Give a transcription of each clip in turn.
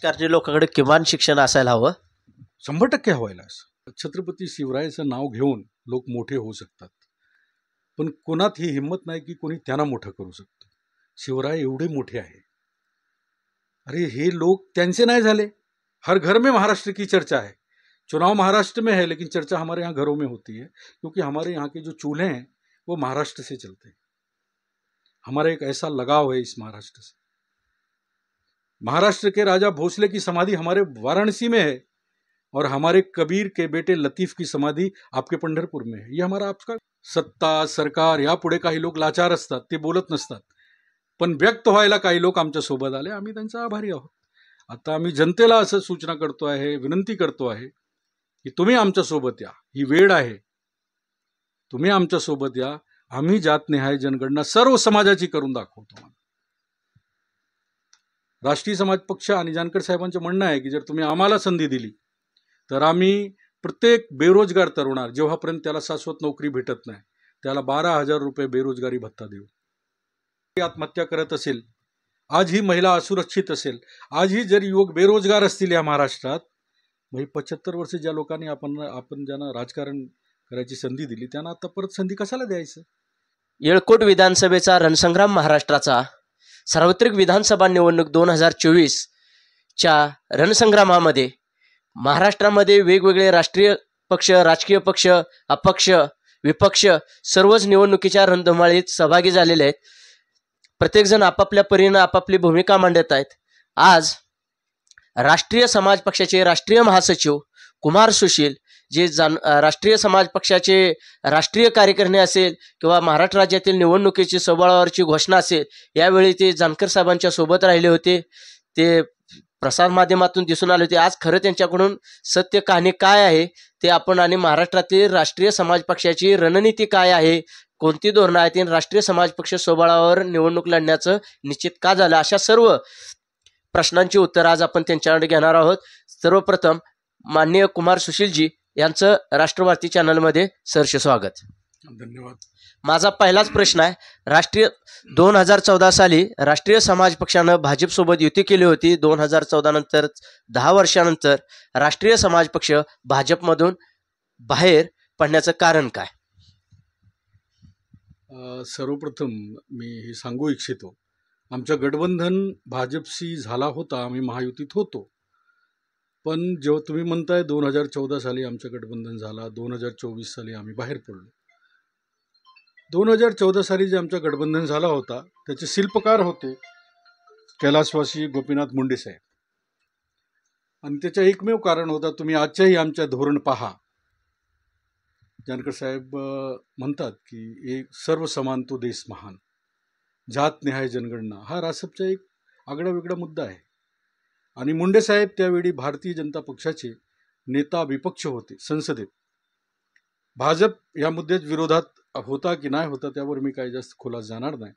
राजकारणी लोकांकडे किमान शिक्षण असायला हवं. 100% व्हायला. छत्रपती शिवरायाचं नाव घेऊन लोक मोठे होऊ शकतात, पण कोणात ही हिंमत नाही की कोणी त्यांना मोठं करू शकतो. शिवराय एवढे मोठे आहे. अरे हे लोक त्यांचे नहीं झाले. हर घर में महाराष्ट्र की चर्चा है. चुनाव महाराष्ट्र में है, लेकिन चर्चा हमारे यहाँ घरों में होती है, क्योंकि हमारे यहाँ के जो चूल्हे हैं वो महाराष्ट्र से चलते हैं. हमारा एक ऐसा लगाव है इस महाराष्ट्र से. महाराष्ट्र के राजा भोसले की समाधि हमारे वाराणसी में है, और हमारे कबीर के बेटे लतीफ की समाधि आपके पंढरपूर में है. ये हमारा आपका सत्ता सरकार यापुढे काही लोक लाचार असतात, ते बोलत नसतात, पण व्यक्त व्हायला काही लोक आमच्या सोबत आले. आम्ही त्यांचा आभारी आहोत. आता आम्ही जनतेला असं सूचना करतो आहे, विनंती करतो आहे की तुम्ही आमच्या सोबत या. ही वेळ आहे, तुम्ही आमच्या सोबत या. आम्ही जातनिहाय जनगणना सर्व समाजाची करून दाखवतो. राष्ट्रीय समाज पक्ष आणि जानकर साहेबांचं म्हणणं आहे की जर तुम्ही आम्हाला संधी दिली तर आम्ही प्रत्येक बेरोजगार तरुणाला, जेव्हापर्यंत त्याला शाश्वत नोकरी भेटत नाही, त्याला 12,000 रुपये बेरोजगारी भत्ता देऊ. आत्महत्या करत असेल, आज ही महिला असुरक्षित असेल, आज ही जर युवक बेरोजगार असतील या महाराष्ट्रात, म्हणजे 75 वर्ष ज्या लोकांनी आपण ज्यांना राजकारण करायची संधी दिली त्यांना आता परत संधी कशाला द्यायचं. येळकोट विधानसभेचा रणसंग्राम महाराष्ट्राचा सार्वत्रिक विधानसभा निवडणूक 2024च्या रणसंग्रामामध्ये महाराष्ट्रामध्ये वेगवेगळे राष्ट्रीय पक्ष, राजकीय पक्ष, अपक्ष, विपक्ष सर्वच निवडणुकीच्या रणधुमाळीत सहभागी झालेले आहेत. प्रत्येकजण आपापल्या परीने आपापली भूमिका मांडत आहेत. आज राष्ट्रीय समाज पक्षाचे राष्ट्रीय महासचिव कुमार सुशील जे राष्ट्रीय समाज पक्षाचे राष्ट्रीय कार्यकारिणी असेल किंवा महाराष्ट्र राज्यातील निवडणुकीची सोबळावरची घोषणा असेल, यावेळी ते जानकर साहेबांच्या सोबत राहिले होते. ते प्रसार माध्यमातून दिसून आले होते. आज खरं त्यांच्याकडून सत्य कहाणी काय आहे ते आपण, आणि महाराष्ट्रातील राष्ट्रीय समाज पक्षाची रणनीती काय आहे, कोणती धोरणं आहेत, आणि राष्ट्रीय समाज पक्ष सोबळावर निवडणूक लढण्याचं निश्चित का झालं, अशा सर्व प्रश्नांची उत्तर आज आपण त्यांच्याकडे घेणार आहोत. सर्वप्रथम माननीय कुमार सुशीलजी यांचं राष्ट्रवादी चॅनलमध्ये सहर्ष स्वागत. धन्यवाद. माझा पहिलाच प्रश्न आहे, 2014 साली राष्ट्रीय समाज पक्षानं भाजपसोबत युती केली होती. 2014 नंतर 10 वर्षानंतर राष्ट्रीय समाज पक्ष भाजपमधून बाहेर पडण्याचं कारण काय? सर्वप्रथम मी हे सांगू इच्छितो, आमचं गठबंधन भाजपशी झाला होता, आम्ही महायुतीत होतो. पण जेव्हा तुम्ही म्हणताय 2014 साली आमचं गठबंधन झाला, 2024 साली आम्ही बाहेर पडलो. 2014 साली जे आमचं गठबंधन झाला होता त्याचे शिल्पकार होते कैलासवासी गोपीनाथ मुंडे साहेब, आणि त्याचं एकमेव कारण होता, तुम्ही आजच्याही आमच्या धोरण पहा. जानकर साहेब म्हणतात की एक सर्व समान तो देश महान, जात निहाय जनगणना हा रासपचा एक आगळा वेगळा मुद्दा आहे. आणि मुंडे साहेब त्यावेळी भारतीय जनता पक्षाचे नेता विपक्ष होते संसदेत. भाजप या मुद्द्यात विरोधात होता की नाही होता त्यावर मी काही जास्त खोलात जाणार नाही,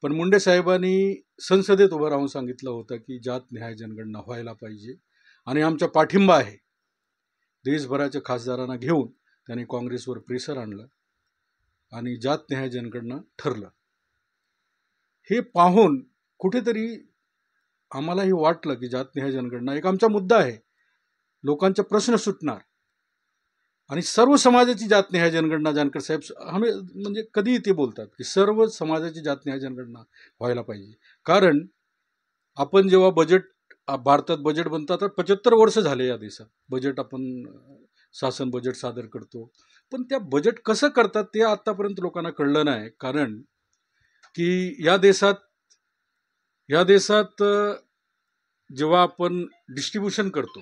पण मुंडे साहेबांनी संसदेत उभं राहून सांगितलं होतं की जात निहाय जनगणना व्हायला पाहिजे, आणि आमचा पाठिंबा आहे. देशभराच्या खासदारांना घेऊन त्यांनी काँग्रेसवर प्रेशर आणलं आणि जात निहाय जनगणना ठरलं. हे पाहून कुठेतरी आम्हालाही वाटलं की जात निहाय जनगणना एक आमचा मुद्दा आहे, लोकांचा प्रश्न सुटणार, आणि सर्व समाजाची जात निहाय जनगणना. जानकर साहेब आम्ही म्हणजे कधीही ते बोलतात की सर्व समाजाची जात निहाय जनगणना व्हायला पाहिजे. कारण आपण जेव्हा भारतात बजेट बनतात तर 75 वर्ष झाले या देशात बजेट, आपण शासन बजेट सादर करतो, पण त्या बजेट कसं करतात ते आतापर्यंत लोकांना कळलं नाही. कारण की या देशात जेव्हा आपण डिस्ट्रीब्युशन करतो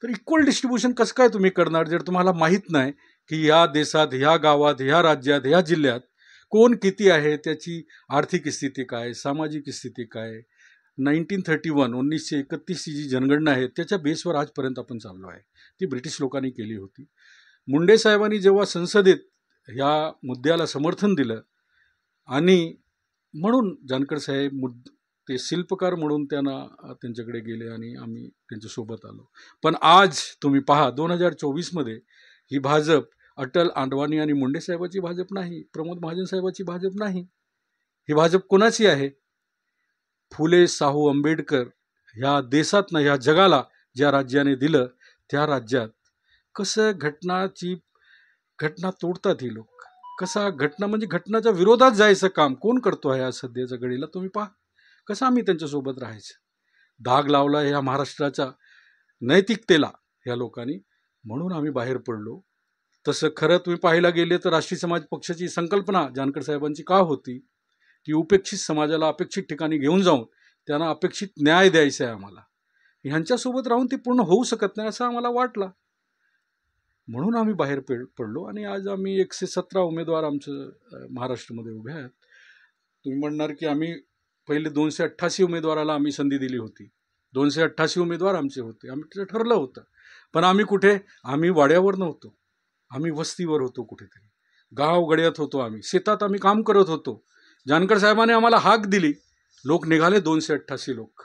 तर इक्वल डिस्ट्रीब्युशन कसं काय तुम्ही करणार जर तुम्हाला माहीत नाही की या देशात, ह्या गावात, ह्या राज्यात, ह्या जिल्ह्यात कोण किती आहे, त्याची आर्थिक स्थिती काय, सामाजिक स्थिती काय. 1931 जी जनगणना आहे त्याच्या बेसवर आजपर्यंत आपण चाललो आहे. ती ब्रिटिश लोकांनी केली होती. मुंडे साहेबांनी जेव्हा संसदेत ह्या मुद्द्याला समर्थन दिलं, आणि म्हणून जानकर साहेब ते शिल्पकार म्हणून त्यांच्याकडे गेले आणि आम्ही त्यांच्यासोबत आलो. पण आज तुम्ही पहा 2024मध्ये ही भाजप अटल, आडवाणी आणि मुंडे साहेबाची भाजप नाही, प्रमोद महाजन साहेबाची भाजप नाही. ही भाजप कोणाची आहे? फुले शाहू आंबेडकर ह्या देशातनं ह्या जगाला ज्या राज्याने दिलं त्या राज्यात कसं घटना तोडतात ही लोक. कसा घटना म्हणजे घटनाच्या विरोधात जायचं काम कोण करतो आहे आज सध्याच्या घडीला तुम्ही पहा. कसं आम्ही त्यांच्यासोबत राहायचं. दाग लावला ह्या महाराष्ट्राच्या नैतिकतेला ह्या लोकांनी, म्हणून आम्ही बाहेर पडलो. तसं खरं तुम्ही पाहायला गेले तर राष्ट्रीय समाज पक्षाची संकल्पना जानकर साहेबांची का होती की उपेक्षित समाजाला अपेक्षित ठिकाणी घेऊन जाऊन त्यांना अपेक्षित न्याय द्यायचा आहे आम्हाला. ह्यांच्यासोबत राहून ते पूर्ण होऊ शकत नाही असं आम्हाला वाटलं, म्हणून आम्ही बाहेर पडलो. आणि आज आम्ही 117 उमेदवार आमचं महाराष्ट्रामध्ये उभे आहेत. तुम्ही म्हणणार की आम्ही पहिले 288 उमेदवाराला आम्ही संधी दिली होती. 288 उमेदवार आमचे होते, आम्ही ठरलं होतं. पण आम्ही कुठे, आम्ही वाड्यावर नव्हतो, आम्ही वस्तीवर होतो, कुठेतरी गाव गड्यात होतो, आम्ही शेतात आम्ही काम करत होतो. जानकर साहेबांनी आम्हाला हाक दिली, लोक निघाले 288 लोक.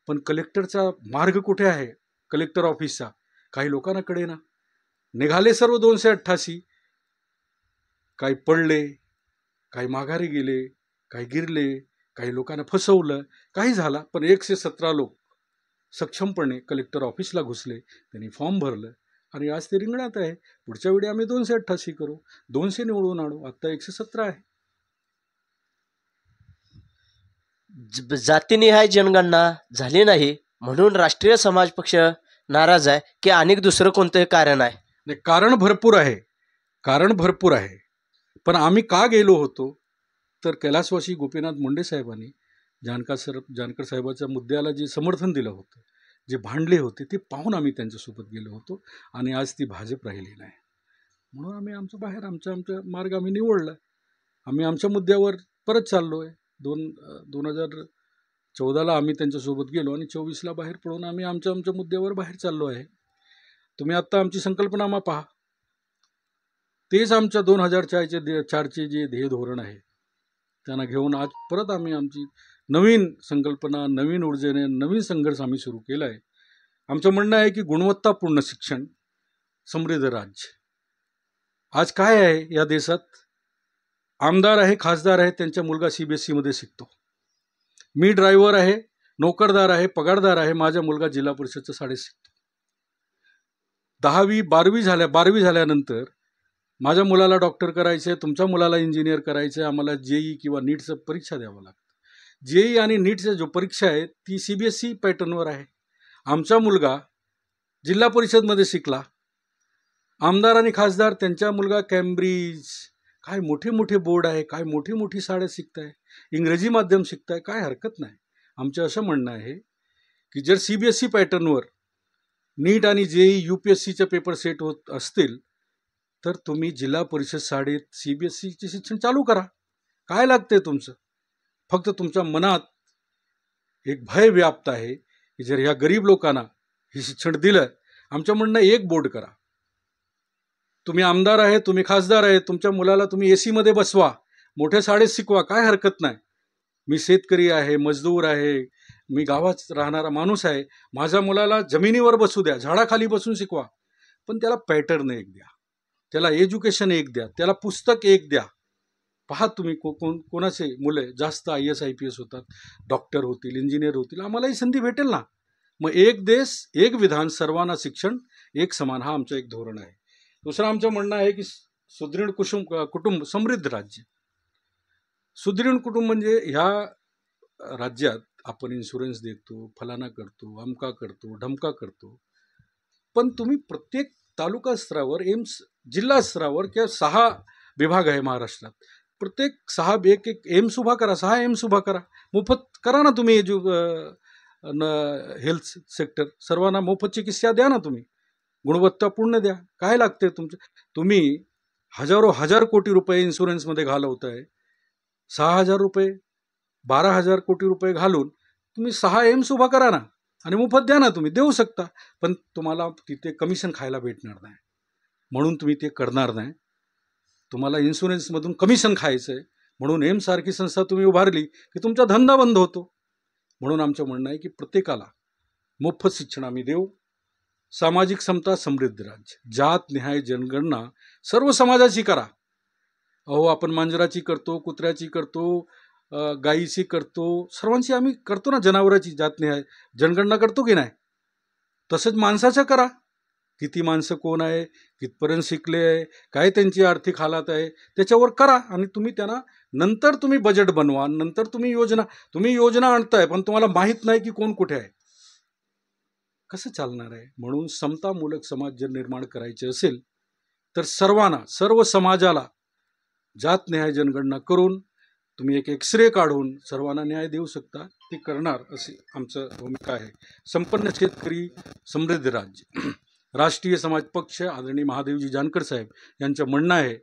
पण कलेक्टरचा मार्ग कुठे आहे, कलेक्टर ऑफिसचा काही लोकांना कळे ना. निघाले सर्व 288, काही पडले, काही माघारी गेले, काही गिरले, काही लोकांना फसवलं, काही झाला. पण 117 लोक सक्षमपणे कलेक्टर ऑफिसला घुसले, त्यांनी फॉर्म भरलं आणि आज ते रिंगणात आहे. पुढच्या वेळी आम्ही 288 करू, 200 निवडून आणू. आता 117 आहे. जातीनिहाय जनगणना झाली नाही म्हणून राष्ट्रीय समाज पक्ष नाराज आहे की अनेक दुसरं कोणतंही कारण आहे? नाही, कारण भरपूर आहे. पण आम्ही का गेलो होतो तर कैलासवासी गोपीनाथ मुंडे साहेबांनी जानकर साहेबाच्या मुद्द्याला जे समर्थन दिलं होतं, जे भांडले होते, ते पाहून आम्ही त्यांच्यासोबत गेलो होतो. आणि आज ती भाजप राहिली नाही, म्हणून आम्ही आमचा मार्ग आम्ही निवडला. आम्ही आमच्या मुद्द्यावर परत चाललो आहे. 2014ला आम्ही त्यांच्यासोबत गेलो आणि 24ला बाहेर पडून आम्ही आमच्या मुद्द्यावर बाहेर चाललो आहे. तुम्ही आत्ता आमची संकल्पनामा पहा, तेच आमच्या 2004चे जे ध्येय धोरण आहे त्यांना घेऊन आज परत आम्ही आमची नवीन संकल्पना, नवीन ऊर्जेने नवीन संघर्ष आम्ही सुरू केला आहे. आमचं म्हणणं आहे की गुणवत्तापूर्ण शिक्षण, समृद्ध राज्य. आज काय आहे या देशात, आमदार आहे, खासदार आहे, त्यांचा मुलगा CBSE मध्ये शिकतो. मी ड्रायव्हर आहे, नोकरदार आहे, पगारदार आहे, माझा मुलगा जिल्हा परिषदच्या शाळेत शिकतो. 12वी झाल्यानंतर माझ्या मुलाला डॉक्टर करायचं आहे, तुमच्या मुलाला इंजिनियर करायचं आहे, आम्हाला JEE किंवा नीटचं परीक्षा द्यावं लागतं. JEE आणि नीटचं जो परीक्षा आहे ती CBSE पॅटर्नवर आहे. आमचा मुलगा जिल्हा परिषदमध्ये शिकला, आमदार आणि खासदार त्यांचा मुलगा कॅम्ब्रिज, काय मोठे मोठे बोर्ड आहे, काय मोठी मोठी शाळा शिकताय, इंग्रजी माध्यम शिकताय, काय हरकत नाही. आमचं असं म्हणणं आहे की जर CBSE पॅटर्नवर नीट आणि JEE UPSCचे पेपर सेट होत असतील तर तुम्ही जिल्हा परिषद शाळेत CBSEचे शिक्षण चालू करा. काय लागतंय तुमचं, फक्त तुमच्या मनात एक भय व्याप्त आहे की जर ह्या गरीब लोकांना हे शिक्षण दिलं, आमचं म्हणणं एक बोर्ड करा. तुम्ही आमदार आहे, तुम्ही खासदार आहे, तुमच्या मुलाला तुम्ही AC मध्ये बसवा, मोठ्या शाळेत शिकवा, काय हरकत नाही. मी शेतकरी आहे, मजदूर आहे, मी गावात राहणारा माणूस आहे, माझ्या मुलाला जमिनीवर बसू द्या, झाडाखाली बसून शिकवा. पण त्याला पॅटर्न एक द्या, त्याला एज्युकेशन एक द्या, त्याला पुस्तक एक द्या. पहा तुम्ही कोणाचे मुलं जास्त IAS IPS होतात, डॉक्टर होतील, इंजिनियर होतील, आम्हालाही संधी भेटेल ना. मग एक देश एक विधान, सर्वांना शिक्षण एक समान, हा आमचं एक धोरण आहे. दुसरं आमचं म्हणणं आहे की सुदृढ कुटुंब समृद्ध राज्य. सुदृढ कुटुंब म्हणजे ह्या राज्यात आपण इन्शुरन्स देतो, फलाना करतो, अमका करतो, ढमका करतो, पण तुम्ही प्रत्येक तालुका स्तरावर, एम्स जिल्हा स्तरावर किंवा 6 विभाग आहे महाराष्ट्रात, प्रत्येक 6 एक एम्स उभा करा, 6 एम्स उभा करा, मोफत करा ना तुम्ही. हेल्थ सेक्टर सर्वांना मोफत चिकित्सा द्या ना, तुम्ही गुणवत्तापूर्ण द्या. काय लागते तुमचं, तुम्ही हजार कोटी रुपये इन्शुरन्समध्ये घालवताय, 6,000 रुपये 12,000 कोटी रुपये घालून तुम्ही 6 एम्स उभा करा ना आणि मोफत द्या ना. तुम्ही देऊ शकता, पण तुम्हाला तिथे कमिशन खायला भेटणार नाही, म्हणून तुम्ही ते करणार नाही. तुम्हाला इन्शुरन्समधून कमिशन खायचं आहे, म्हणून एम्स सारखी संस्था तुम्ही उभारली की तुमचा धंदा बंद होतो. म्हणून आमचं म्हणणं आहे की प्रत्येकाला मोफत शिक्षण आम्ही देऊ. सामाजिक समता, समृद्ध राज्य. जात निहाय जनगणना सर्व समाजाची करा. अहो, आपण मांजराची करतो, कुत्र्याची करतो, गायीची करतो, सर्वांची आम्ही करतो ना, जनावराची जातनिहाय जनगणना करतो की नाही. तसंच माणसाचं करा. किती माणसं कोण आहे, कितपर्यंत शिकले आहे, काय त्यांची आर्थिक हालात आहे, त्याच्यावर करा. आणि तुम्ही त्यांना नंतर तुम्ही बजेट बनवा, नंतर तुम्ही योजना आणताय पण तुम्हाला माहीत नाही की कोण कुठे आहे, कसं चालणार आहे. म्हणून समतामूलक समाज जर निर्माण करायचे असेल तर सर्व समाजाला जातनिहाय जनगणना करून तुम्ही एक एक्सरे काढून सर्वांना न्याय देऊ शकता, ते करणार अशी आमचं भूमिका आहे. संपन्न शेतकरी समृद्ध राज्य. राष्ट्रीय समाज पक्ष आदरणीय महादेवजी जानकर साहेब यांचं म्हणणं आहे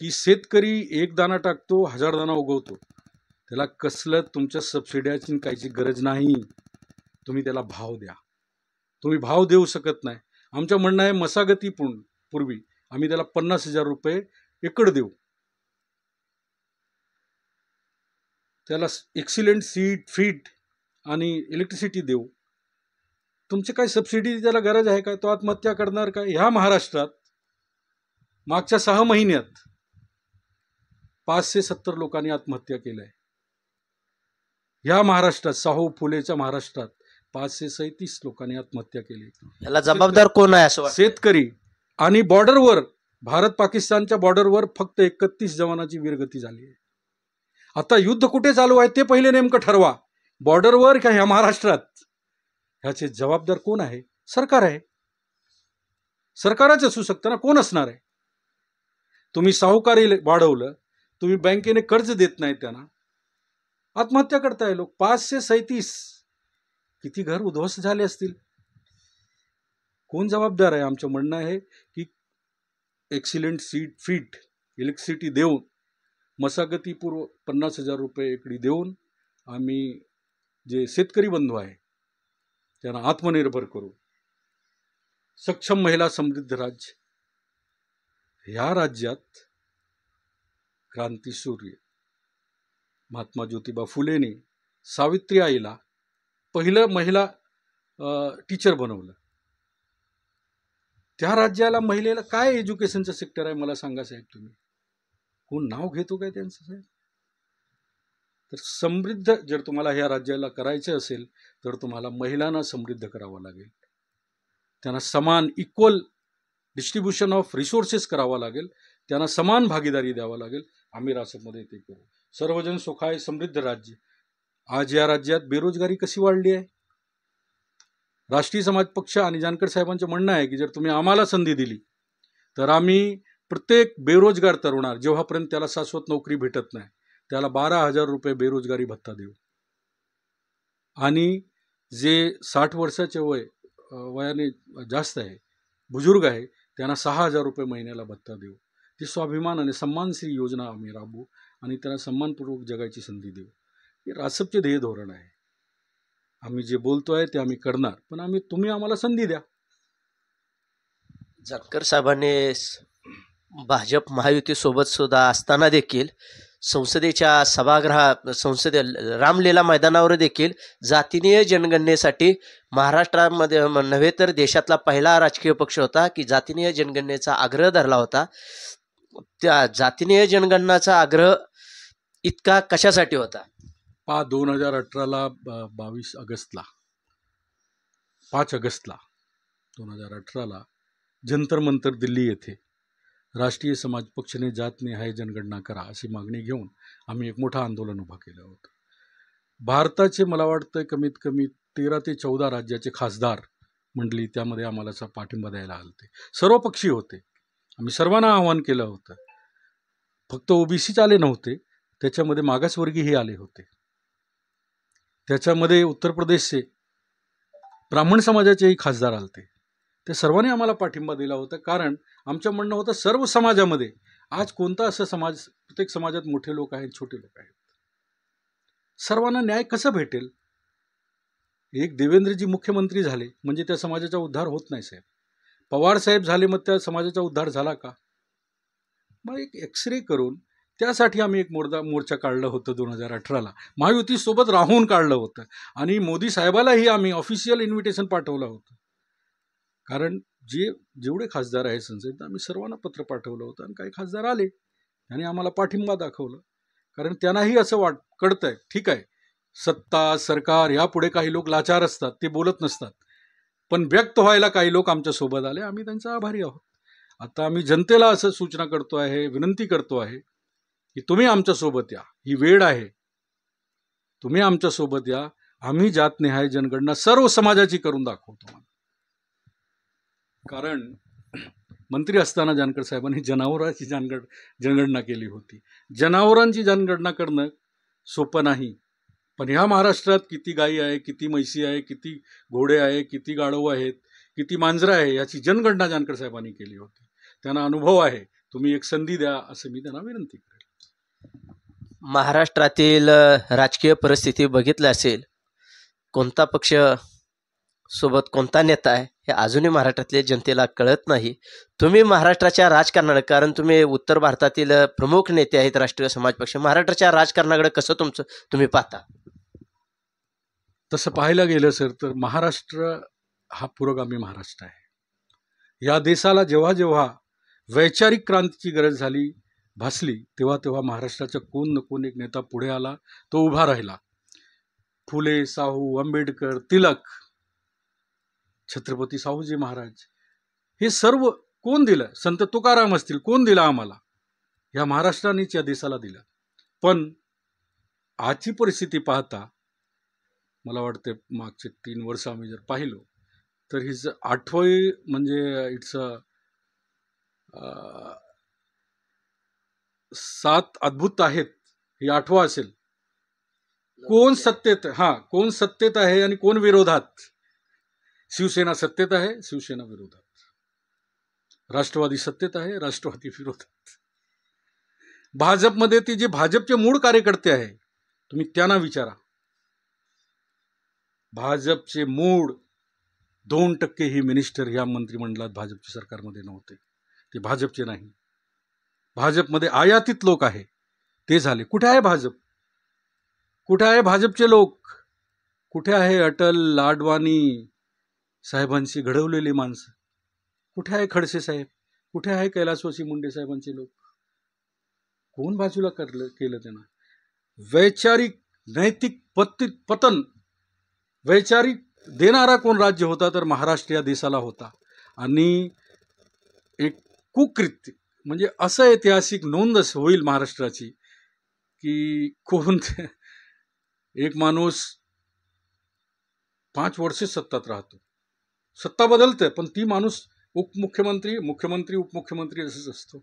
की शेतकरी एक दाना टाकतो 1000 दाना उगवतो. त्याला कसलं तुमच्या सबसिड्याची कायची गरज नाही. तुम्ही त्याला भाव द्या. तुम्ही भाव देऊ शकत नाही. आमचं म्हणणं आहे मशागती पूर्वी आम्ही त्याला 50,000 रुपये एकड देऊ. त्याला एक्सिलेंट सीड, फीड आणि इलेक्ट्रिसिटी देऊ. तुमची काय सबसिडी त्याला गरज आहे का? तो आत्महत्या करणार का? ह्या महाराष्ट्रात मागच्या 6 महिन्यात 570 लोकांनी आत्महत्या केल्या आहे. ह्या महाराष्ट्रात, शाहू फुलेच्या महाराष्ट्रात 537 लोकांनी आत्महत्या केली. याला जबाबदार कोण आहे असं वाटतं? शेतकरी. आणि बॉर्डरवर, भारत पाकिस्तानच्या बॉर्डरवर फक्त 31 जवानाची वीरगती झाली आहे. आता युद्ध कुठे चालू आहे ते पहिले नेमकं ठरवा, बॉर्डरवर का ह्या महाराष्ट्रात. ह्याचे जबाबदार कोण आहे? सरकार आहे. सरकारच असू शकतं ना, कोण असणार आहे? तुम्ही साहुकारी वाढवलं, तुम्ही बँकेने कर्ज देत नाही, त्यांना आत्महत्या करताय लोक. 537 किती घर उद्ध्वस्त झाले असतील. कोण जबाबदार आहे? आमचं म्हणणं आहे की एक्सिलेंट सीड, फीड, इलेक्ट्रिसिटी देऊन, मशागतीपूर्व 50,000 रुपये एकडी देऊन आम्ही जे शेतकरी बंधू आहे त्यांना आत्मनिर्भर करू. सक्षम महिला समृद्ध राज्य. ह्या राज्यात क्रांतीसूर्य महात्मा ज्योतिबा फुलेने सावित्री आईला पहिलं महिला टीचर बनवलं. त्या राज्याला महिलेला काय एज्युकेशनचं सेक्टर आहे मला सांगा साहेब तुम्ही. कोण नाव घेतो काय त्यांचं साहेब? तर समृद्ध जर तुम्हाला ह्या राज्याला करायचं असेल तर तुम्हाला महिलांना समृद्ध करावं लागेल. त्यांना समान इक्वल डिस्ट्रीब्युशन ऑफ रिसोर्सेस करावा लागेल. त्यांना समान भागीदारी द्यावा लागेल. आम्ही रासपमध्ये ते करू. सर्वजन सुखाय समृद्ध राज्य. आज या राज्यात बेरोजगारी कशी वाढली आहे? राष्ट्रीय समाज पक्ष आणि जानकर साहेबांचं म्हणणं आहे की जर तुम्ही आम्हाला संधी दिली तर आम्ही प्रत्येक बेरोजगार तरुणाला, जेव्हापर्यंत त्याला शाश्वत नोकरी भेटत नाही, त्याला 12,000 रुपये बेरोजगारी भत्ता देऊ. आणि जे 60 वर्षाचे वयाने जास्त आहे, बुजुर्ग आहे, त्यांना 6,000 रुपये महिन्याला भत्ता देऊ. ती स्वाभिमान आणि सन्मानश्री योजना आम्ही राबवू आणि त्यांना सन्मानपूर्वक जगायची संधी देऊ. हे रासपचे ध्येय धोरण आहे. आम्ही जे बोलतोय ते आम्ही करणार, पण तुम्ही आम्हाला संधी द्या. जानकर साहेबांनी भाजप महायुतीसोबत सुद्धा असताना देखील संसदे रामलीला मैदानावर देखील जातीय जनगणनेसाठी महाराष्ट्रामध्ये नव्हे तर देशातला पहिला राजकीय पक्ष होता की जातीय जनगणनेचा आग्रह धरला होता. त्या जातीय जनगणनाचा आग्रह इतका कशासाठी होता? 2018ला 5 ऑगस्टला 2018ला जंतर मंतर दिल्ली येथे राष्ट्रीय समाज पक्षाने जातनिहाय जनगणना करा अशी मागणी घेऊन आम्ही एक मोठं आंदोलन उभा केलं होतं. भारताचे मला वाटतं कमीत कमी 13 ते 14 राज्याचे खासदार मंडळी त्यामध्ये आम्हाला पाठिंबा द्यायला आले. सर्वपक्षीय होते. आम्ही सर्वांना आवाहन केलं होतं. फक्त ओबीसीच आले नव्हते, त्याच्यामध्ये मागासवर्गीयही आले होते. त्याच्यामध्ये उत्तर प्रदेशचे ब्राह्मण समाजाचेही खासदार आलते. ते सर्वांनी आम्हाला पाठिंबा दिला होता. कारण आमचं म्हणणं होतं सर्व समाजामध्ये आज कोणता असं समाज, प्रत्येक समाजात मोठे लोक आहेत, छोटे लोक आहेत, सर्वांना न्याय कसं भेटेल? एक देवेंद्रजी मुख्यमंत्री झाले म्हणजे त्या समाजाचा उद्धार होत नाही साहेब. पवार साहेब झाले मग त्या समाजाचा उद्धार झाला का? मग एक एक्सरे करून त्यासाठी आम्ही एक मोर्चा काढलं होतं 2018ला. महायुतीसोबत राहून काढलं होतं आणि मोदी साहेबालाही आम्ही ऑफिशियल इन्व्हिटेशन पाठवलं होतं. कारण जेवढे खासदार आहेत संसदेत आम्ही सर्वांना पत्र पाठवलं होतं आणि काही खासदार आले आणि आम्हाला पाठिंबा दाखवलं. कारण त्यांनाही असं कळतंय, ठीक आहे, सत्ता सरकार यापुढे काही लोक लाचार असतात, ते बोलत नसतात, पण व्यक्त व्हायला काही लोक आमच्या सोबत आले, आम्ही त्यांचा आभारी आहोत. आता आम्ही जनतेला असं सूचना करतो आहे, विनंती करतो आहे की तुम्ही आमच्या सोबत या, ही वेळ आहे, तुम्ही आमच्या सोबत या. आम्ही जातनिहाय जनगणना सर्व समाजाची करून दाखवतो. कारण मंत्री असताना जानकर साहेबांनी जनावरांची जनगणना केली होती. जनावरांची जनगणना करणं सोपं नाही, पण ह्या महाराष्ट्रात किती गायी आहे, किती म्हैसी आहे, किती घोडे आहे, किती गाढव आहेत, किती मांजरं आहे, याची जनगणना जानकर साहेबांनी केली होती. त्यांना अनुभव आहे. तुम्ही एक संधी द्या असं मी त्यांना विनंती करेन. महाराष्ट्रातील राजकीय परिस्थिती बघितली असेल, कोणता पक्ष सोबत कोणता नेता आहे हे अजूनही महाराष्ट्रातल्या जनतेला कळत नाही. तुम्ही महाराष्ट्राच्या राजकारणाकडे, कारण तुम्ही उत्तर भारतातील प्रमुख नेते आहेत राष्ट्रीय समाज पक्ष, महाराष्ट्राच्या राजकारणाकडे कसं तुम्ही पाहता? तसं पाहायला गेलं सर तर महाराष्ट्र हा पुरोगामी महाराष्ट्र आहे. या देशाला जेव्हा जेव्हा वैचारिक क्रांतीची गरज झाली, भासली, तेव्हा तेव्हा महाराष्ट्राचा कोण न कोण एक नेता पुढे आला, तो उभा राहिला. फुले, साहू, आंबेडकर, तिलक, छत्रपती शाहूजी महाराज, हे सर्व कोण दिलं? संत तुकाराम असतील, कोण दिला आम्हाला? या महाराष्ट्रानेच या देशाला दिलं. पण आजची परिस्थिती पाहता मला वाटते मागचे 3 वर्ष आम्ही जर पाहिलो तर ही 8वी म्हणजे इट्स 7 अद्भुत आहेत, ही 8वं असेल. कोण सत्तेत, कोण सत्तेत आहे आणि कोण विरोधात? शिवसेना सत्तेत आहे, शिवसेना विरोधात. राष्ट्रवादी सत्तेत आहे, राष्ट्रवादी विरोधात. भाजपमध्ये ते जे भाजपचे मूळ कार्यकर्ते आहे, तुम्ही त्यांना विचारा. भाजपचे मूळ 2% ही मिनिस्टर या मंत्रिमंडळात भाजपच्या सरकारमध्ये नव्हते, ते भाजपचे नाही. भाजपमध्ये आयातीत लोक आहे, ते झाले. कुठे आहे भाजप? कुठे आहे भाजपचे लोक? कुठे आहे अटल, अडवाणी साहेबांची घडवलेली माणसं? कुठे आहे खडसे साहेब? कुठे आहे कैलासवासी मुंडे साहेबांचे लोक? कोण बाजूला केलं त्यांना? वैचारिक नैतिक पतन वैचारिक देणारा कोण राज्य होता तर महाराष्ट्र या देशाला होता. आणि एक कुकृत्य म्हणजे असं ऐतिहासिक नोंद होईल महाराष्ट्राची की कोण एक माणूस 5 वर्ष सत्तात राहतो, सत्ता बदलते, पण ती माणूस उपमुख्यमंत्री, मुख्यमंत्री, उपमुख्यमंत्री असंच असतो.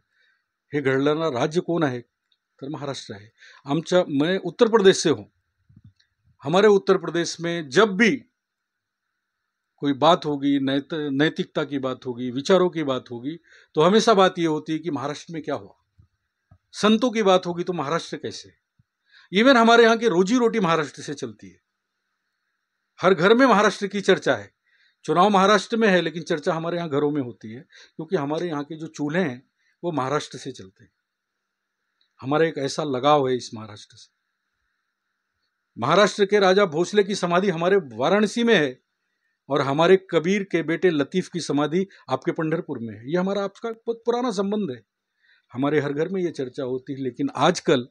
हे घडलेलं राज्य कोण आहे तर महाराष्ट्र है। मैं उत्तर प्रदेश से हूँ। हमारे उत्तर प्रदेश में जब भी कोई बात होगी, नैतिकता की बात होगी, विचारों की बात होगी, तो हमेशा बात ये होती है कि महाराष्ट्र में क्या हुआ। संतों की बात होगी तो महाराष्ट्र कैसे। इवन हमारे यहाँ की रोजी रोटी महाराष्ट्र से चलती है। हर घर में महाराष्ट्र की चर्चा है। चुनाव महाराष्ट्र में है लेकिन चर्चा हमारे यहाँ घरों में होती है, क्योंकि हमारे यहाँ के जो चूल्हे हैं वो महाराष्ट्र से चलते हैं। हमारा एक ऐसा लगाव है इस महाराष्ट्र से। महाराष्ट्र के राजा भोसले की समाधि हमारे वाराणसी में है और हमारे कबीर के बेटे लतीफ की समाधि आपके पंढरपुर में है। ये हमारा आपका बहुत पुराना संबंध है। हमारे हर घर में ये चर्चा होती है। लेकिन आजकल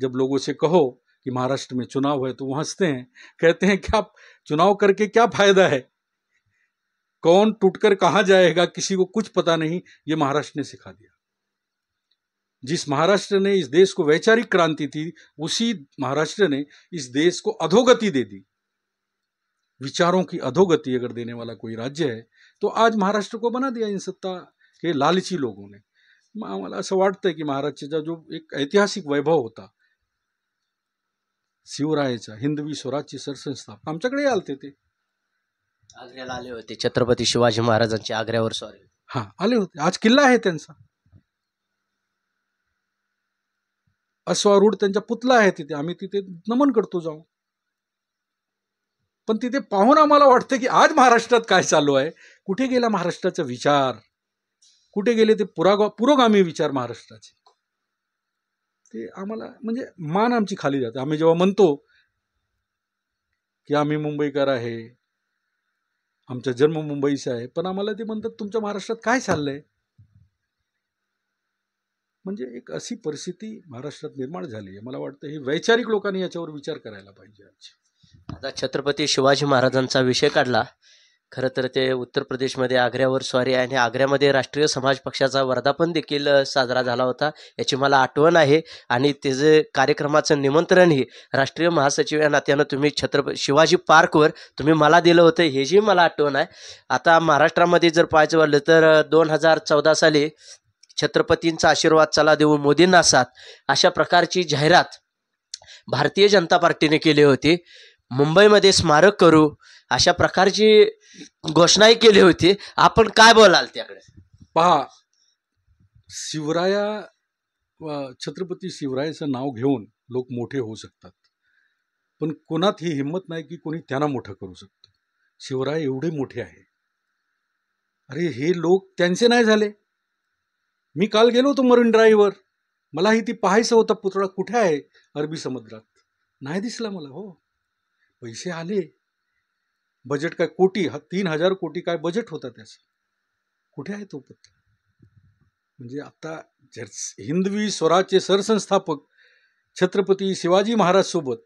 जब लोगों से कहो कि महाराष्ट्र में चुनाव है तो वो हंसते हैं, कहते हैं क्या चुनाव करके क्या फायदा है, कौन टूटकर कहां जाएगा किसी को कुछ पता नहीं। ये महाराष्ट्र ने सिखा दिया। जिस महाराष्ट्र ने इस देश को वैचारिक क्रांति थी, उसी महाराष्ट्र ने इस देश को अधोगति दे दी। विचारों की अधोगति अगर देने वाला कोई राज्य है तो आज महाराष्ट्र को बना दिया इन सत्ता के लालची लोगों ने। आम्हाला असं वाटतंय की महाराष्ट्राचा जो एक ऐतिहासिक वैभव होता, शिवरायाचा हिंदवी स्वराज्य सरसंस्थापक आमच्याकडे आलते, ते आग्र्याला आले होते, छत्रपती शिवाजी महाराजांच्या आग्र्यावर स्वारी आले होते। आज किल्ला आहे त्यांचा, अश्वारूढ त्यांचा पुतळा आहे तिथे, आम्ही तिथे नमन करतो जाऊन। पण तिथे पाहून आम्हाला वाटतं की आज महाराष्ट्रात काय चालू आहे, कुठे गेला महाराष्ट्राचा विचार, कुठे गेले ते पुरोगामी विचार महाराष्ट्राचे। ते आम्हाला म्हणजे मान आमची खाली जाते। आम्ही जेव्हा म्हणतो की आम्ही मुंबईकर आहे, आमचा जन्म मुंबईचा आहे, पण आम्हाला ते म्हणतात तुमच्या महाराष्ट्रात काय चाललंय। म्हणजे एक अशी परिस्थिती महाराष्ट्रात निर्माण झाली आहे. मला वाटतं ही वैचारिक लोकांनी याच्यावर विचार करायला पाहिजे आज. आता छत्रपती शिवाजी महाराजांचा विषय काढला. खरं तर ते उत्तर प्रदेशमध्ये आग्र्यावर स्वारी आहे आणि आग्र्यामध्ये राष्ट्रीय समाज पक्षाचा वर्धापन देखील साजरा झाला होता, याची मला आठवण आहे. आणि त्याचे कार्यक्रमाचं निमंत्रणही राष्ट्रीय महासचिव या नात्यानं तुम्ही शिवाजी पार्कवर तुम्ही मला दिलं होतं, हे जी मला आठवण आहे. आता महाराष्ट्रामध्ये जर पाहायचं झालं तर 2014 साली छत्रपतींचा आशीर्वाद चला देऊ मोदींना साथ, अशा प्रकारची जाहिरात भारतीय जनता पार्टीने केली होती. मुंबईमध्ये स्मारक करू अशा प्रकारची घोषणाही केली होती. आपण काय बोलाल त्याकडे? पहा, छत्रपती शिवरायाचं नाव घेऊन लोक मोठे होऊ शकतात, पण कोणात ही हिंमत नाही की कोणी त्यांना मोठं करू शकतो. शिवराय एवढे मोठे आहे. अरे हे लोक त्यांचे नाही झाले. मी काल गेलो होतो मरीन ड्राईव्हवर, मलाही ती पाहायचं होता पुतळा कुठे आहे अरबी समुद्रात, नाही दिसला मला. हो, पैसे आले, बजेट काय कोटी, 3000 कोटी काय बजेट होता त्याचं, कुठे आहे तो पुतळा? म्हणजे आता हिंदवी स्वराज्याचे सरसंस्थापक छत्रपती शिवाजी महाराज सोबत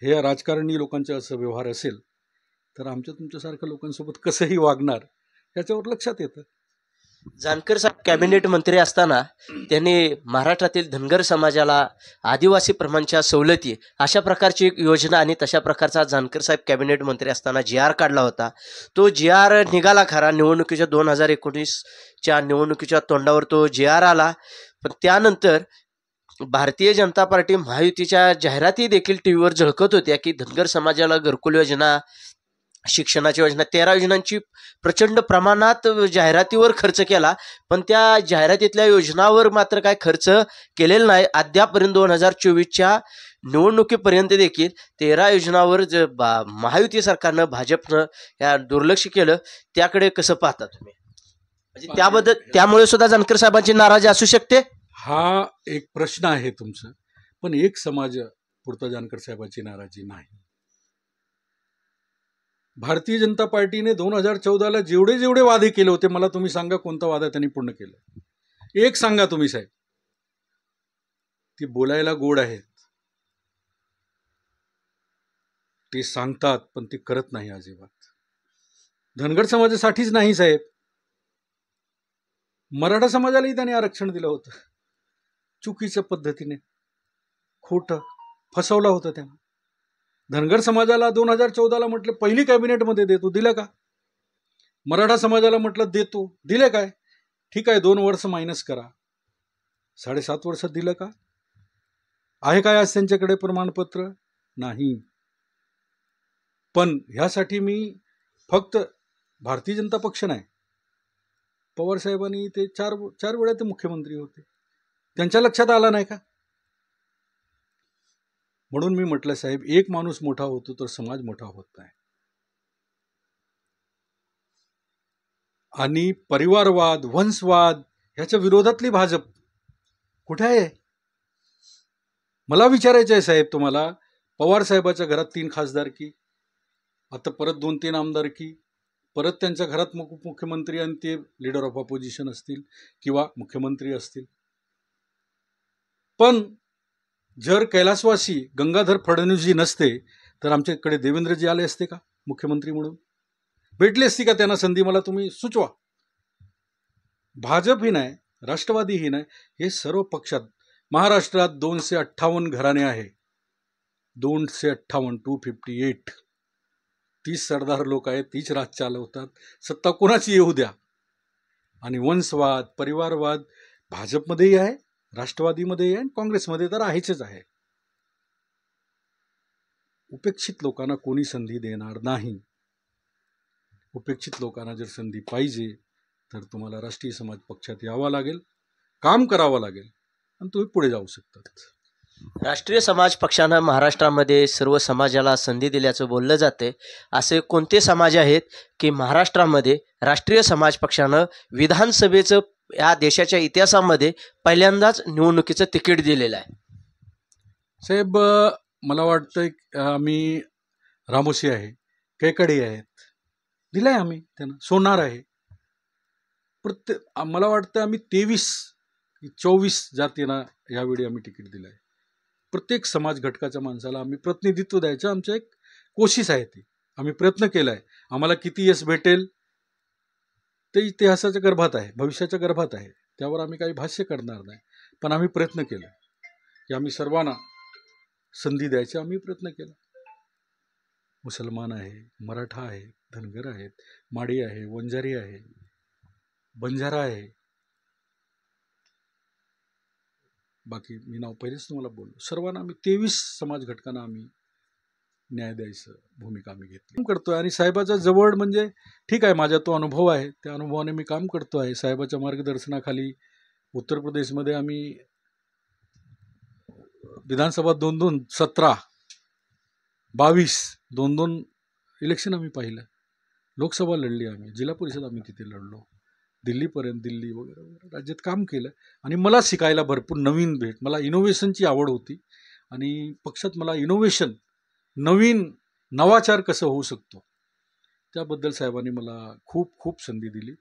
हे राजकारणी लोकांचा असं व्यवहार असेल तर आमच्या तुमच्यासारख्या लोकांसोबत कसंही वागणार याच्यावर लक्षात येतं. जानकर साहेब कॅबिनेट मंत्री असताना त्यांनी महाराष्ट्रातील धनगर समाजाला आदिवासी प्रमाणच्या सवलती अशा प्रकारची एक योजना आणि तशा प्रकारचा जानकर साहेब कॅबिनेट मंत्री असताना GR काढला होता. तो GR निघाला खरा, निवडणुकीच्या 2019च्या निवडणुकीच्या तोंडावर तो GR आला. पण त्यानंतर भारतीय जनता पार्टी महायुतीच्या जाहिराती देखील टीव्हीवर झळकत होत्या की धनगर समाजाला घरकुल योजना, शिक्षणाची योजना, 13 योजनांची प्रचंड प्रमाणात जाहिरातीवर खर्च केला. पण त्या जाहिरातीतल्या योजनावर मात्र काय खर्च केलेला नाही. अद्यापर्यंत 2024च्या निवडणुकीपर्यंत देखील 13 योजनावर महायुती सरकारनं, भाजपनं या दुर्लक्ष केलं. त्याकडे कसं पाहता तुम्ही? म्हणजे त्याबद्दल त्यामुळे सुद्धा जानकर साहेबांची नाराजी असू शकते. हा एक प्रश्न आहे तुमचं, पण एक समाज पुरता जानकर साहेबांची नाराजी नाही. भारतीय जनता पार्टीने 2014ला जेवढे जेवढे वादे केले होते, मला तुम्ही सांगा कोणता वादा त्यांनी पूर्ण केला? एक सांगा तुम्ही साहेब. ती बोलायला गोड आहेत, ते सांगतात पण ते करत नाही अजिबात. धनगर समाजासाठीच नाही साहेब, मराठा समाजालाही त्यांनी आरक्षण दिलं होतं चुकीच्या पद्धतीने, खोटं फसवलं होतं त्यांना. धनगर समाजाला 2014ला म्हटलं पहिली कॅबिनेटमध्ये देतो, दिलं का? मराठा समाजाला म्हटलं देतो, दिले काय? ठीक आहे, 2 वर्ष मायनस करा, 7.5 वर्षात दिलं का? आहे काय आज त्यांच्याकडे प्रमाणपत्र? नाही. पण ह्यासाठी मी फक्त भारतीय जनता पक्ष नाही, पवार साहेबांनी ते 4 वेळा ते मुख्यमंत्री होते, त्यांच्या लक्षात आला नाही का? म्हणून मी म्हटलं साहेब, एक माणूस मोठा होतो तर समाज मोठा होत नाही. आणि परिवारवाद, वंशवाद ह्याच्या विरोधातली भाजप कुठे आहे? मला विचारायचं आहे साहेब तुम्हाला. पवार साहेबाच्या घरात 3 खासदारकी, आता परत 2-3 आमदारकी, परत त्यांच्या घरात मुख्यमंत्री आणि ते लीडर ऑफ ऑपोजिशन असतील किंवा मुख्यमंत्री असतील. पण जर कैलासवासी गंगाधर फडणवीसजी नसते तर आमच्याकडे देवेंद्रजी आले असते का मुख्यमंत्री म्हणून? भेटली असती का त्यांना संधी? मला तुम्ही सुचवा. भाजप ही नाही, राष्ट्रवादी ही नाही, हे सर्व पक्षात महाराष्ट्रात 258 घराणे आहे. 258, 258. 30 सरदार लोक आहेत, 30 राज चालवतात. सत्ता कोणाची येऊ द्या. आणि वंशवाद, परिवारवाद भाजपमध्येही आहे, राष्ट्रवादीमध्येही आहे, काँग्रेसमध्ये तर आहेच आहे. उपेक्षित लोकांना कोणी संधी देणार नाही. उपेक्षित लोकांना जर संधी पाहिजे तर तुम्हाला राष्ट्रीय समाज पक्षात यावं लागेल, काम करावं लागेल आणि तुम्ही पुढे जाऊ शकतात. राष्ट्रीय समाज पक्षानं महाराष्ट्रामध्ये सर्व समाजाला संधी दिल्याचं बोललं जाते. असे कोणते समाज आहेत की महाराष्ट्रामध्ये राष्ट्रीय समाज पक्षानं विधानसभेचं या देशाच्या इतिहासामध्ये पहिल्यांदाच निवडणुकीचं तिकीट दिलेलं आहे? साहेब, मला वाटतं आम्ही रामोशी आहे, कैकडी आहेत, दिलाय आम्ही त्यांना. सोनार आहे. मला वाटतं आम्ही 23 की 24 जातींना यावेळी आम्ही तिकीट दिलं आहे. प्रत्येक समाज घटकाच्या माणसाला आम्ही प्रतिनिधित्व द्यायचं आमचं एक कोशिश आहे. ती आम्ही प्रयत्न केला आहे. आम्हाला किती यश भेटेल ते इतिहासाच्या गर्भात आहे, भविष्याच्या गर्भात आहे. त्यावर आम्ही काही भाष्य करणार नाही. पण आम्ही प्रयत्न केला की आम्ही सर्वांना संधी द्यायचा आम्ही प्रयत्न केला. मुसलमान आहे, मराठा आहे, धनगर आहेत, माडी आहे, वंजारी आहे, बंजारा आहे. बाकी मी नाव पहिलेच तुम्हाला बोललो. सर्वांना आम्ही 23 समाज घटकांना आम्ही न्याय द्यायचं भूमिका आम्ही घेतली. काम करतोय आणि साहेबाच्या जवळ म्हणजे ठीक आहे, माझा तो अनुभव आहे, त्या अनुभवाने मी काम करतो आहे. साहेबाच्या मार्गदर्शनाखाली उत्तर प्रदेशमध्ये आम्ही विधानसभा 2-2, 17, 22 2-2 इलेक्शन आम्ही पाहिलं. लोकसभा लढली आम्ही, जिल्हा परिषद आम्ही तिथे लढलो, दिल्लीपर्यंत, दिल्ली वगैरे वगैरे राज्यात काम केलं. आणि मला शिकायला भरपूर नवीन मला इनोव्हेशनची आवड होती आणि पक्षात मला इनोव्हेशन, नवीन नवाचार कसं होऊ शकतो त्याबद्दल साहेबांनी मला खूप खूप संधी दिली.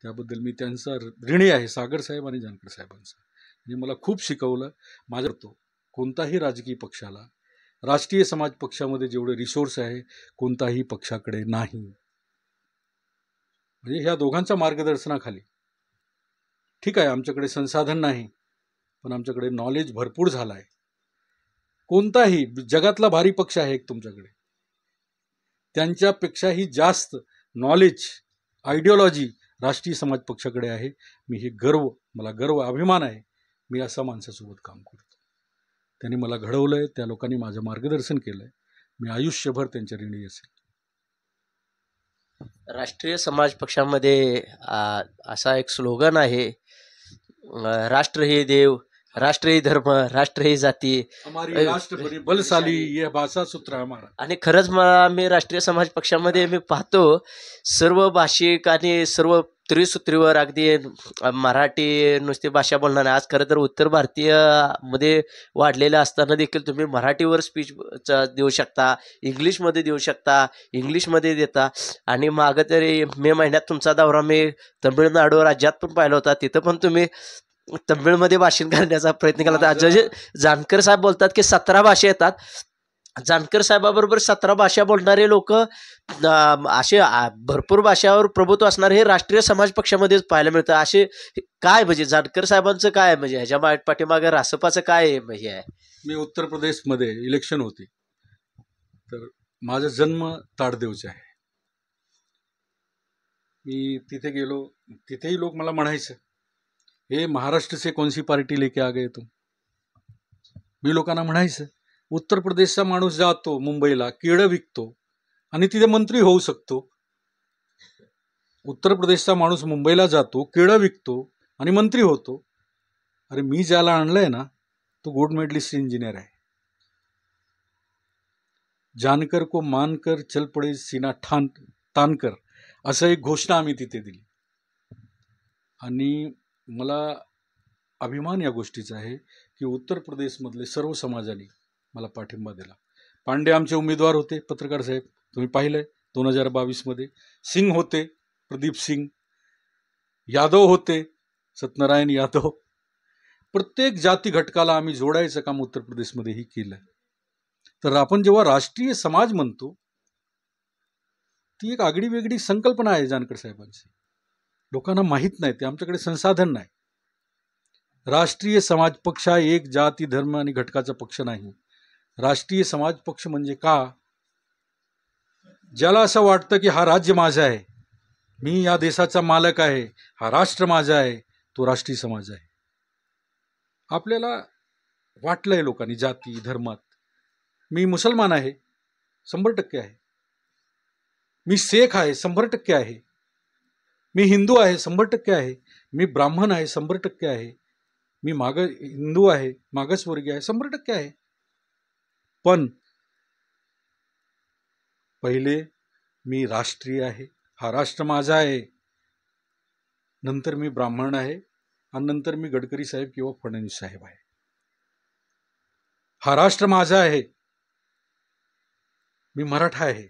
त्याबद्दल मी त्यांचा ऋणी आहे, सागर साहेब आणि जानकर साहेबांचा. म्हणजे मला खूप शिकवलं. माझा तो कोणताही राजकीय पक्षाला, राष्ट्रीय समाज पक्षामध्ये जेवढे रिसोर्स आहे कोणताही पक्षाकडे नाही. म्हणजे ह्या दोघांच्या मार्गदर्शनाखाली ठीक आहे, आमच्याकडे संसाधन नाही पण आमच्याकडे नॉलेज भरपूर झालं आहे. कोणताही जगातला भारी पक्ष आहे एक तुमच्याकडे, त्यांच्यापेक्षाही जास्त नॉलेज, आयडिओलॉजी राष्ट्रीय समाज पक्षाकडे आहे. मला गर्व, अभिमान आहे. मी असा माणसासोबत काम करतो. त्यांनी मला घडवलंय, त्या लोकांनी माझं मार्गदर्शन केलंय. मी आयुष्यभर त्यांच्या ऋणी असेल. राष्ट्रीय समाज पक्षामध्ये असा एक स्लोगन आहे, राष्ट्र ही देव, राष्ट्र ही धर्म, राष्ट्र ही जाती, हमारी राष्ट्र बलशाली, यह भाषा सूत्र हमारा. आणि खरंच मी राष्ट्रीय समाज पक्षामध्ये मी पाहतो सर्व भाषिक आणि सर्व त्रिसूत्रीवर, अगदी मराठी नुसती भाषा बोलणार नाही. आज खरं तर उत्तर भारतीय मध्ये वाढलेलं असताना देखील तुम्ही मराठीवर स्पीच देऊ शकता, इंग्लिशमध्ये देऊ शकता, इंग्लिशमध्ये देता. आणि मागं तरी मे महिन्यात तुमचा दौरा मी तमिळनाडू राज्यात पण पाहिला होता, तिथं पण तुम्ही तमिळमध्ये भाषण करण्याचा प्रयत्न केला होता. जसे जानकर साहेब बोलतात की 17 भाषा येतात. जानकर साहेबाबरोबर 17 भाषा बोलणारे लोक, असे भरपूर भाषावर प्रभुत्व असणारे हे राष्ट्रीय समाज पक्षामध्येच पाहायला मिळतं. असे काय म्हणजे जानकर साहेबांचं काय म्हणजे ह्याच्या पाठीमागे रासपाचं काय म्हणजे आहे? मी उत्तर प्रदेशमध्ये इलेक्शन होते, तर माझा जन्म ताडदेवचा आहे. मी तिथे गेलो, तिथेही लोक मला म्हणायचं, हे महाराष्ट्र से कौन सी पार्टी लेके आ गए तुम. मी लोकांना म्हणायचं, उत्तर प्रदेशचा माणूस जातो मुंबईला, केळं विकतो आणि तिथे मंत्री होऊ शकतो. उत्तर प्रदेशचा माणूस मुंबईला जातो, केळं विकतो आणि मंत्री होतो. अरे मी ज्याला आणलंय ना, तो गोल्ड मेडलिस्ट इंजिनियर आहे. जानकर को मानकर चल पडे सीना तानकर, असं एक घोषणा आम्ही तिथे दिली. आणि मला अभिमान या गोष्टीचा आहे की उत्तर प्रदेशमधले सर्व समाजाने मला पाठिंबा दिला. पांडे आमचे उमेदवार होते, पत्रकार साहेब तुम्ही पाहिलंय 2022 सिंग होते, प्रदीप सिंग, यादव होते, सत्यनारायण यादव. प्रत्येक जाती घटकाला आम्ही जोडायचं काम उत्तर प्रदेशमध्येही केलं. तर आपण जेव्हा राष्ट्रीय समाज म्हणतो, ती एक आगळी वेगळी संकल्पना आहे जानकर साहेबांची. लोकांना माहीत नाही, ते आमच्याकडे संसाधन नाही. राष्ट्रीय समाज पक्ष हा एक जाती, धर्म आणि घटकाचा पक्ष नाही. राष्ट्रीय समाज पक्ष म्हणजे का, ज्याला असं वाटतं की हा राज्य माझा आहे, मी या देशाचा मालक आहे, हा राष्ट्र माझा आहे, तो राष्ट्रीय समाज आहे. आपल्याला वाटलंय लोकांनी जाती धर्मात, मी मुसलमान आहे 100% आहे, मी शेख आहे 100% आहे, मी हिंदू आहे 100% आहे, मी ब्राह्मण आहे 100% आहे, मी हिंदू आहे, मागासवर्गीय आहे 100% आहे. पण पहिले मी राष्ट्रीय आहे, हा राष्ट्र माझा आहे, नंतर मी ब्राह्मण आहे आणि नंतर मी गडकरी साहेब किंवा फडणवीस साहेब आहे. हा राष्ट्र माझा आहे, मी मराठा आहे,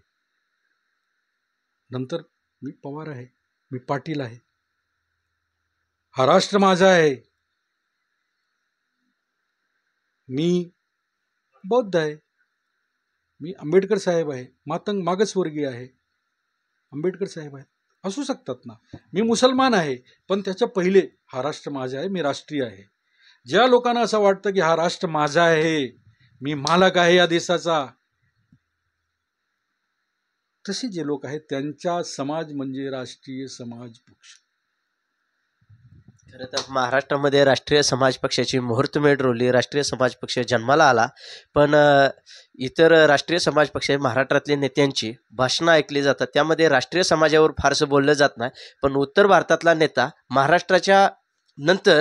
नंतर मी पवार आहे, मी पाटील आहे. हा राष्ट्र माझा आहे, मी बौद्ध आहे, मी आंबेडकर साहेब आहे, मातंग मागासवर्गीय आहे, आंबेडकर साहेब आहेत, असू शकतात ना. मी मुसलमान आहे, पण त्याच्या पहिले हा राष्ट्र माझा आहे, मी राष्ट्रीय आहे. ज्या लोकांना असं वाटतं की हा राष्ट्र माझा आहे, मी मालक आहे या देशाचा, तसे जे लोक आहेत त्यांचा समाज म्हणजे राष्ट्रीय समाज पक्ष. खरं तर महाराष्ट्रामध्ये राष्ट्रीय समाज पक्षाची मुहूर्तमेढ रोवली, राष्ट्रीय समाज पक्ष जन्माला आला. पण इतर राष्ट्रीय समाज पक्ष महाराष्ट्रातल्या नेत्यांची भाषणं ऐकली जातात, त्यामध्ये राष्ट्रीय समाजावर फारसं बोललं जात नाही. पण उत्तर भारतातला नेता महाराष्ट्राच्या नंतर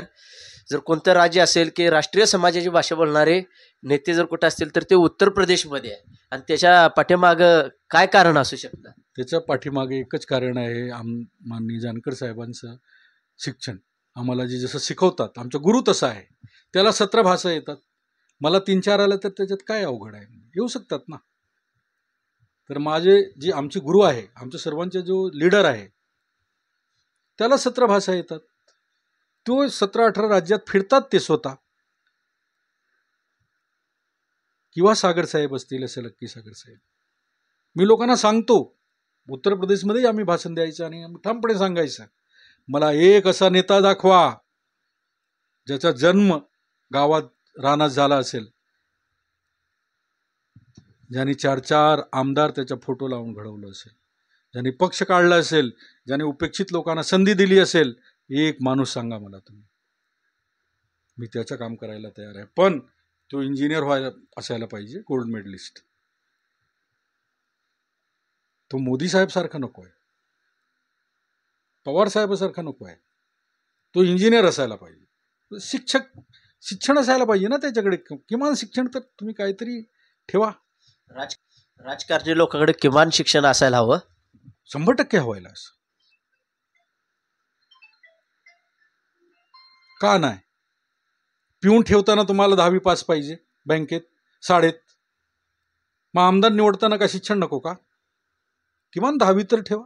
जर कोणतं राज्य असेल की राष्ट्रीय समाजाची भाषा बोलणारे नेते जर कुठं असतील तर ते उत्तर प्रदेशमध्ये आहे. आणि त्याच्या पाठीमागं काय कारण असू शकतं? त्याच्या पाठीमागे एकच कारण आहे, माननीय जानकर साहेबांचं शिक्षण. आम्हाला जे जसं शिकवतात, आमचा गुरु तसा आहे, त्याला 17 भाषा येतात. मला 3-4 आलं तर त्याच्यात काय अवघड आहे? येऊ शकतात ना. तर माझे जे आमचे गुरु आहे, आमच्या सर्वांचे जो लीडर आहे, त्याला 17 भाषा येतात. तो 17-18 राज्यात फिरतात ते स्वतः. किंवा सागर साहेब असतील, असं लक्की सागर साहेब. मी लोकांना सांगतो, उत्तर प्रदेशमध्ये आम्ही भाषण द्यायचं आणि आम्ही ठामपणे सांगायचं, मला एक असा नेता दाखवा ज्याचा जन्म गावात रानात झाला असेल, ज्याने 4-4 आमदार त्याच्या फोटो लावून घडवलं असेल, ज्याने पक्ष काढला असेल, ज्याने उपेक्षित लोकांना संधी दिली असेल. एक माणूस सांगा मला तुम्ही, मी त्याचं काम करायला तयार आहे. पण तो इंजिनियर असायला पाहिजे, गोल्ड मेडलिस्ट. तो मोदी साहेब सारखा नको आहे, पवार साहेबासारखा नको आहे, तो इंजिनियर असायला पाहिजे. शिक्षण असायला पाहिजे ना त्याच्याकडे, किमान शिक्षण तर तुम्ही काहीतरी ठेवा. राजकारणी लोकांकडे किमान शिक्षण असायला हवं. 100% हवायला. असं का नाही? पिऊन ठेवताना तुम्हाला 10वी पास पाहिजे, बँकेत, शाळेत. मग आमदार निवडताना का शिक्षण नको का? किमान 10वी तर ठेवा,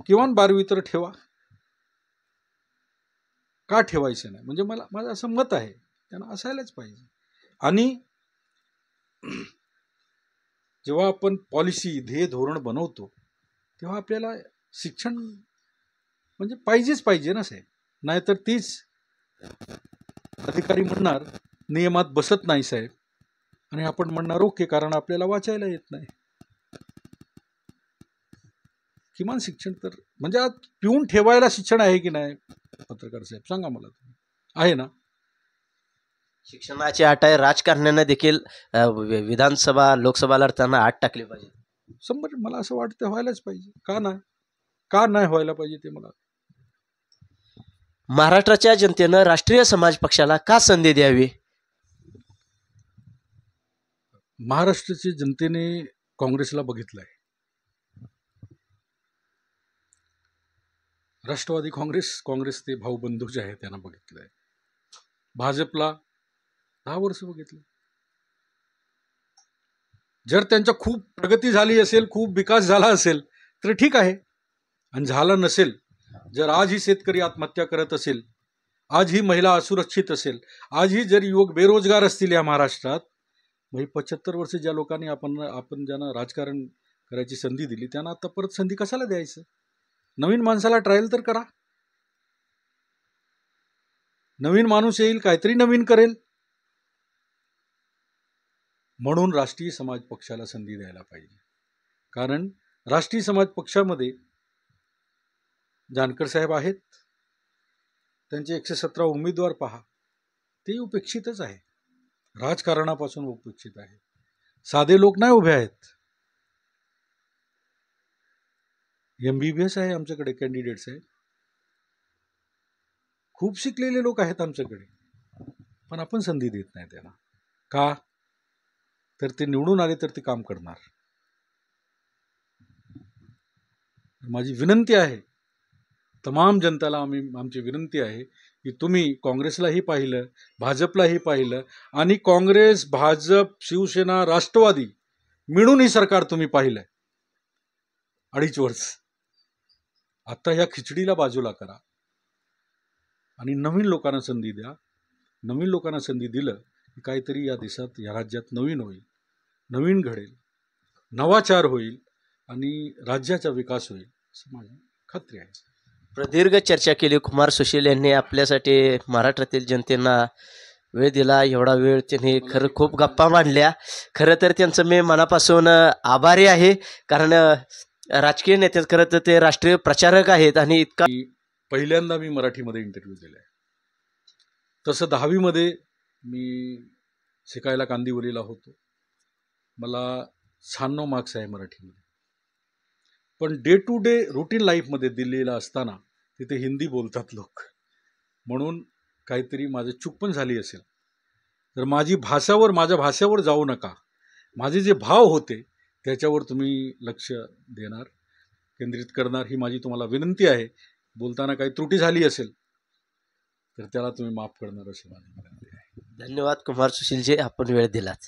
किमान 12वी तर ठेवा. का ठेवायचं नाही? म्हणजे माझं असं मत आहे, त्यांना असायलाच पाहिजे. आणि जेव्हा आपण पॉलिसी, ध्येय, धोरण बनवतो तेव्हा आपल्याला शिक्षण म्हणजे पाहिजेच पाहिजे ना साहेब. नाहीतर तीच अधिकारी म्हणणार नियमात बसत नाही साहेब, आणि आपण म्हणणार ओके, कारण आपल्याला वाचायला येत नाही. किमान शिक्षण तर म्हणजे आज पिऊन ठेवायला शिक्षण आहे की नाही पत्रकार साहेब, सांगा मला तुम्ही. आहे ना? शिक्षणाची अट आहे, राजकारण्यांना देखील विधानसभा लोकसभा लढताना अट टाकली पाहिजे. 100. मला असं वाटतं व्हायलाच पाहिजे. का नाही व्हायला पाहिजे ते मला. महाराष्ट्राच्या जनतेनं राष्ट्रीय समाज पक्षाला का संधी द्यावी? महाराष्ट्राच्या जनतेने काँग्रेसला बघितलंय, राष्ट्रवादी काँग्रेस ते भाऊबंधू जे आहे त्यांना बघितलंय. भाजपला 10 वर्ष बघितलं. जर त्यांच्या खूप प्रगती झाली असेल, खूप विकास झाला असेल तर ठीक आहे, आणि झाला नसेल, जर आज ही शेतकरी आत्महत्या करत असेल, आज ही महिला असुरक्षित असेल, आज ही जर युवक बेरोजगार असतील या महाराष्ट्रात, मग 75 वर्ष ज्या लोकांनी आपण ज्यांना राजकारण करायची संधी दिली त्यांना आता परत संधी कशाला द्यायचं? नवीन माणसाला ट्रायल तर करा. नवीन माणूस येईल, काहीतरी नवीन करेल. म्हणून राष्ट्रीय समाज पक्षाला संधी द्यायला पाहिजे. कारण राष्ट्रीय समाज पक्षामध्ये जानकर साहेब आहेत, त्यांचे 117 उमेदवार पहा, ते उपेक्षितच आहे, राजकारणापासून उपेक्षित आहे. साधे लोक नाही उभे आहेत. MBBS आहे आमच्याकडे, कॅन्डिडेट्स आहेत, खूप शिकलेले लोक आहेत आमच्याकडे, पण आपण संधी देत नाही त्यांना. का? तर ते निवडून आले तर ते काम करणार. माझी विनंती आहे तमाम जनताला, आमची विनंती आहे की तुम्ही काँग्रेसलाही पाहिलं, भाजपलाही पाहिलं, आणि काँग्रेस, भाजप, शिवसेना, राष्ट्रवादी मिळून ही सरकार तुम्ही पाहिलं 2.5 वर्ष. आता ह्या खिचडीला बाजूला करा आणि नवीन लोकांना संधी द्या. नवीन लोकांना संधी दिलं की काहीतरी या देशात, या राज्यात नवीन होईल, नवीन घडेल, नवाचार होईल आणि राज्याचा विकास होईल असं माझी खात्री आहे. प्रदीर्घ चर्चा केली. कुमार सुशील यांनी आपल्यासाठी महाराष्ट्रातील जनतेला वेळ दिला. एवढा वेळ त्यांनी खरं खूप गप्पा मांडल्या. खरं तर त्यांचं मी मनापासून आभारी आहे. कारण राजकीय नेते खरं तर ते राष्ट्रीय प्रचारक आहेत आणि इतका पहिल्यांदा मी मराठीमध्ये इंटरव्ह्यू दिला आहे. तसं 10वीमध्ये मी शिकायला कांदिवलीला होतो. मला 96 मार्क्स आहे मराठीमध्ये. पण डे टू डे रुटीन लाईफमध्ये दिल्लीला असताना तिथे हिंदी बोलतात लोक, म्हणून काहीतरी माझं चूक पण झाली असेल. तर माझ्या भाषावर जाऊ नका. माझे जे भाव होते त्याच्यावर तुम्ही लक्ष देणार, केंद्रित करणार ही माझी तुम्हाला विनंती आहे. बोलताना काही त्रुटी झाली असेल तर त्याला तुम्ही माफ करणार अशी माझी विनंती आहे. धन्यवाद कुमार सुशीलजी, आपण वेळ दिलात.